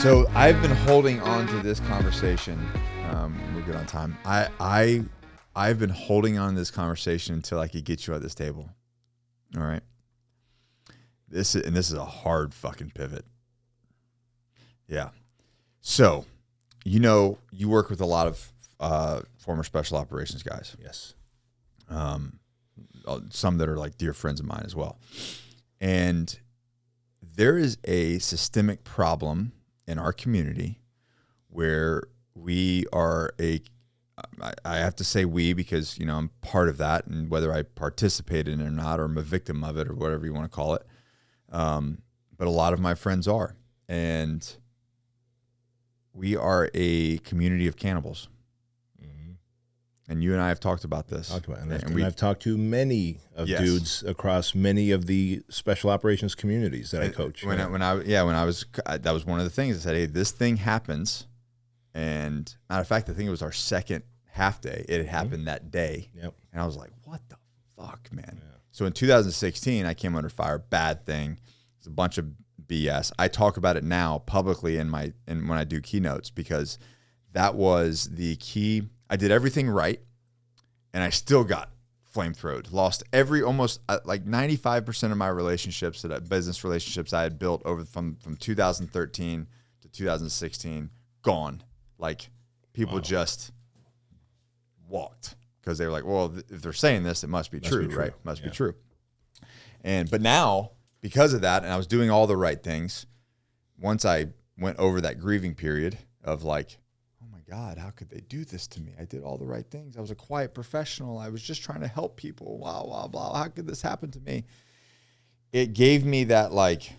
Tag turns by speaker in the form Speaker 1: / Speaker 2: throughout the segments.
Speaker 1: So I've been holding on to this conversation. We're good on time. I've been holding on to this conversation until I could get you at this table. All right. This is a hard fucking pivot. Yeah. So, you work with a lot of former special operations guys.
Speaker 2: Yes.
Speaker 1: Some that are like dear friends of mine as well. And there is a systemic problem in our community where we are I have to say we because, I'm part of that, and whether I participate in it or not, or I'm a victim of it or whatever you want to call it. But a lot of my friends are, and we are a community of cannibals. And you and I have talked about this.
Speaker 2: And I've talked to many of dudes across many of the special operations communities that I coach.
Speaker 1: That was one of the things I said, hey, this thing happens. And matter of fact, I think it was our second half day. It had happened that day.
Speaker 2: Yep.
Speaker 1: And I was like, what the fuck, man? Yeah. So in 2016, I came under fire. Bad thing. It's a bunch of BS. I talk about it now publicly when I do keynotes, because that was the key. I did everything right, and I still got flamethrowed. Lost almost like 95% of my relationships, business relationships I had built over from 2013 to 2016, gone. Like, people just walked because they were like, well, if they're saying this, it must be true, right? Must be true. But now, because of that, and I was doing all the right things, once I went over that grieving period of like, God, how could they do this to me? I did all the right things. I was a quiet professional. I was just trying to help people. Blah, blah, blah. How could this happen to me? It gave me that, like,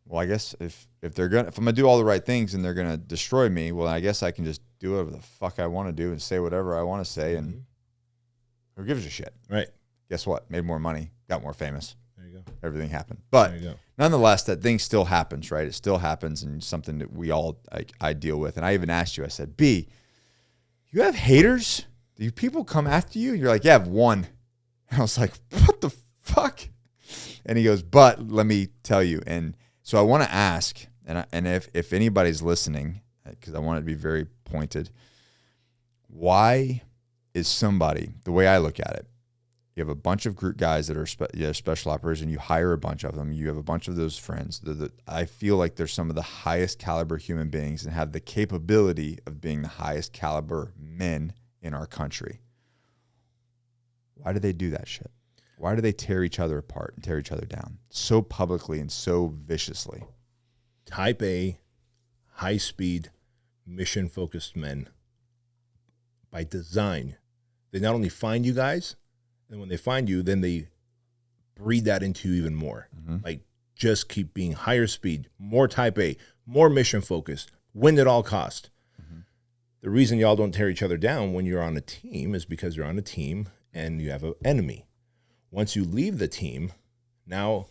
Speaker 1: well, I guess if I'm gonna do all the right things and they're gonna destroy me, well, I guess I can just do whatever the fuck I want to do and say whatever I want to say, and who gives a shit?
Speaker 2: Right.
Speaker 1: Guess what? Made more money, got more famous.
Speaker 2: There you go.
Speaker 1: Everything happened. But nonetheless, that thing still happens, right? It still happens, and something that we all, I deal with. And I even asked you, I said, B, you have haters? Do people come after you? And you're like, yeah, I have one. And I was like, what the fuck? And he goes, but let me tell you. And so I want to ask, and if anybody's listening, because I want it to be very pointed, why is somebody, the way I look at it, you have a bunch of group guys that are special operations. You hire a bunch of them. You have a bunch of those friends. I feel like they're some of the highest caliber human beings and have the capability of being the highest caliber men in our country. Why do they do that shit? Why do they tear each other apart and tear each other down so publicly and so viciously?
Speaker 2: Type A, high-speed, mission-focused men. By design, they not only find you guys, and when they find you, then they breed that into you even more. Like, just keep being higher speed, more type A, more mission focused, win at all cost. The reason y'all don't tear each other down when you're on a team is because you're on a team and you have an enemy. Once you leave the team, now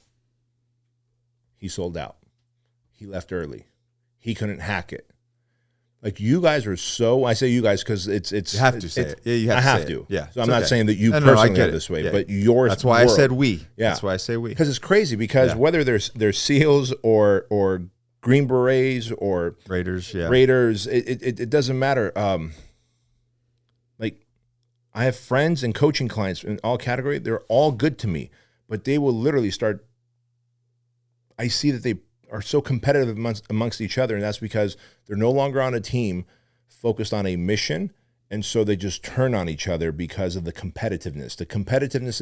Speaker 2: he sold out. He left early. He couldn't hack it. Like, you guys are so, I say you guys because it's
Speaker 1: you have to say it. Yeah, you have
Speaker 2: I
Speaker 1: to
Speaker 2: have
Speaker 1: say
Speaker 2: to.
Speaker 1: It. Yeah.
Speaker 2: So I'm not saying that you personally are this way, but yours.
Speaker 1: That's why I said we. Yeah. That's why I say we.
Speaker 2: Because it's crazy, because whether they're SEALs or Green Berets or
Speaker 1: Raiders,
Speaker 2: it doesn't matter. Like, I have friends and coaching clients in all categories. They're all good to me, but they will literally start. I see that they are so competitive amongst each other, and that's because they're no longer on a team focused on a mission, and so they just turn on each other because of the competitiveness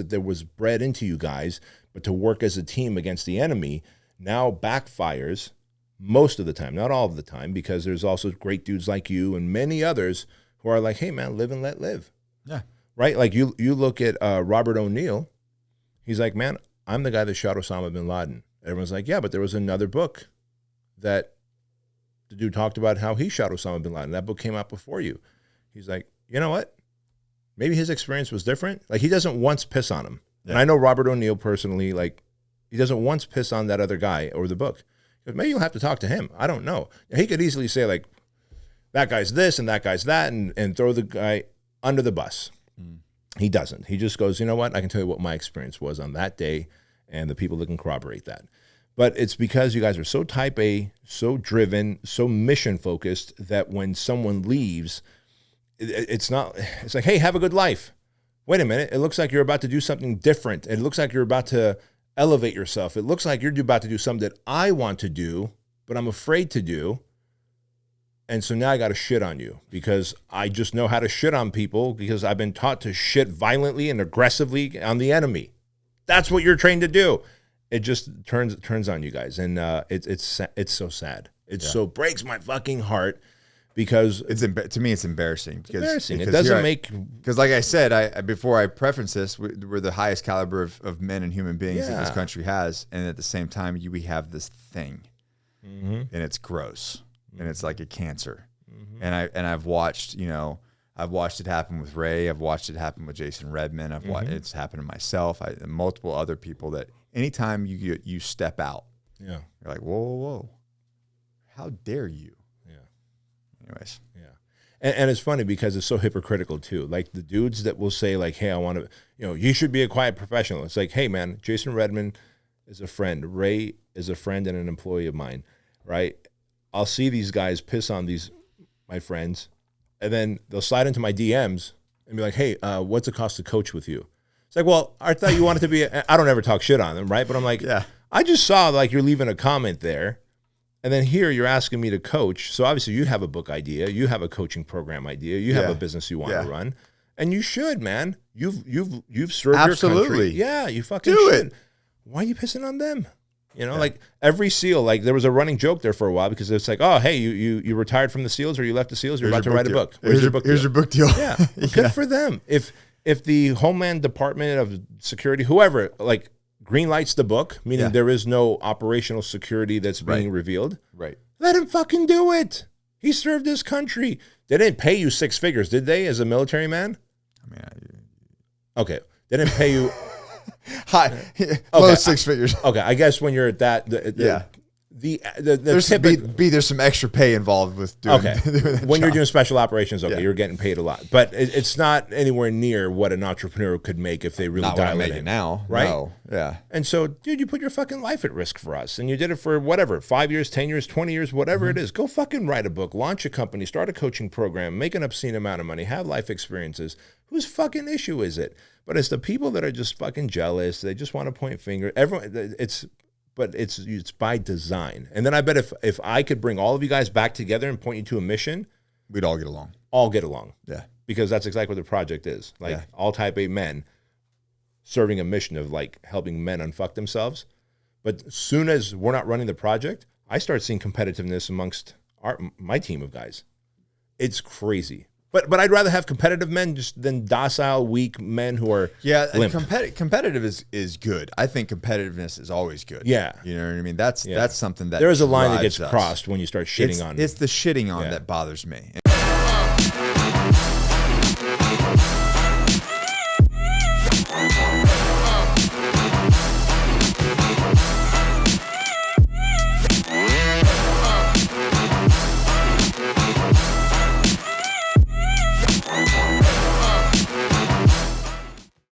Speaker 2: that was bred into you guys, but to work as a team against the enemy now backfires most of the time, not all of the time, because there's also great dudes like you and many others who are like, hey man, live and let live.
Speaker 1: Yeah.
Speaker 2: Right? Like, you look at Robert O'Neill, he's like, man, I'm the guy that shot Osama bin Laden. Everyone's like, yeah, but there was another book that the dude talked about how he shot Osama bin Laden. That book came out before you. He's like, you know what? Maybe his experience was different. Like, he doesn't once piss on him. Yeah. And I know Robert O'Neill personally, like, he doesn't once piss on that other guy or the book. Maybe you'll have to talk to him. I don't know. He could easily say, like, that guy's this and that guy's that, and throw the guy under the bus. He doesn't. He just goes, you know what? I can tell you what my experience was on that day and the people that can corroborate that. But it's because you guys are so type A, so driven, so mission focused that when someone leaves, it's like, hey, have a good life. Wait a minute. It looks like you're about to do something different. It looks like you're about to elevate yourself. It looks like you're about to do something that I want to do, but I'm afraid to do. And so now I got to shit on you because I just know how to shit on people because I've been taught to shit violently and aggressively on the enemy. That's what you're trained to do. It just turns on you guys. And it's so sad. It so breaks my fucking heart because
Speaker 1: to me, it's embarrassing. Because
Speaker 2: it doesn't make...
Speaker 1: Because like I said, before I preference this, we're the highest caliber of men and human beings that this country has. And at the same time, we have this thing. And it's gross. And it's like a cancer. And I've watched, I've watched it happen with Ray. I've watched it happen with Jason Redman. I've watched it's happened to myself. Multiple other people that anytime you step out, you're like, whoa, how dare you? Anyways.
Speaker 2: And it's funny because it's so hypocritical too. Like the dudes that will say like, hey, I want to, you should be a quiet professional. It's like, hey man, Jason Redman is a friend. Ray is a friend and an employee of mine, right? I'll see these guys piss on my friends, and then they'll slide into my DMs and be like, hey, what's it cost to coach with you? It's like, well, I thought you wanted to be, I don't ever talk shit on them, right? But I'm like, I just saw like you're leaving a comment there. And then here you're asking me to coach. So obviously you have a book idea, you have a coaching program idea, you have a business you want to run, and you should, man. You've served your country. Yeah, you fucking should. Why are you pissing on them? Like every SEAL, like there was a running joke there for a while because it's like, oh, hey, you retired from the SEALs or you left the SEAls, you're about to write a book.
Speaker 1: Here's your book deal.
Speaker 2: Yeah, well, good for them. If the Homeland Department of Security, whoever, like green lights the book, meaning there is no operational security that's being revealed.
Speaker 1: Right.
Speaker 2: Let him fucking do it. He served his country. They didn't pay you 6 figures, did they, as a military man? Okay. They didn't pay you...
Speaker 1: Low 6 figures.
Speaker 2: Okay, I guess when you're at that...
Speaker 1: There's some extra pay involved with doing, doing that
Speaker 2: when
Speaker 1: job.
Speaker 2: you're doing special operations, you're getting paid a lot. But it's not anywhere near what an entrepreneur could make if they really dial it in.
Speaker 1: Now,
Speaker 2: right?
Speaker 1: No. Yeah.
Speaker 2: And so, dude, you put your fucking life at risk for us. And you did it for whatever, 5 years, 10 years, 20 years, whatever it is. Go fucking write a book, launch a company, start a coaching program, make an obscene amount of money, have life experiences. Whose fucking issue is it? But it's the people that are just fucking jealous. They just want to point finger. But it's by design. And then I bet if I could bring all of you guys back together and point you to a mission,
Speaker 1: we'd all get along.
Speaker 2: All get along.
Speaker 1: Yeah.
Speaker 2: Because that's exactly what the project is. Like all type A men serving a mission of like helping men unfuck themselves. But as soon as we're not running the project, I start seeing competitiveness amongst my team of guys. It's crazy. But I'd rather have competitive men than docile, weak men who are limp.
Speaker 1: Competitive is good. I think competitiveness is always good.
Speaker 2: Yeah.
Speaker 1: You know what I mean? That's something that
Speaker 2: there is a line that gets
Speaker 1: us.
Speaker 2: Crossed when you start shitting on.
Speaker 1: It's the shitting on that bothers me.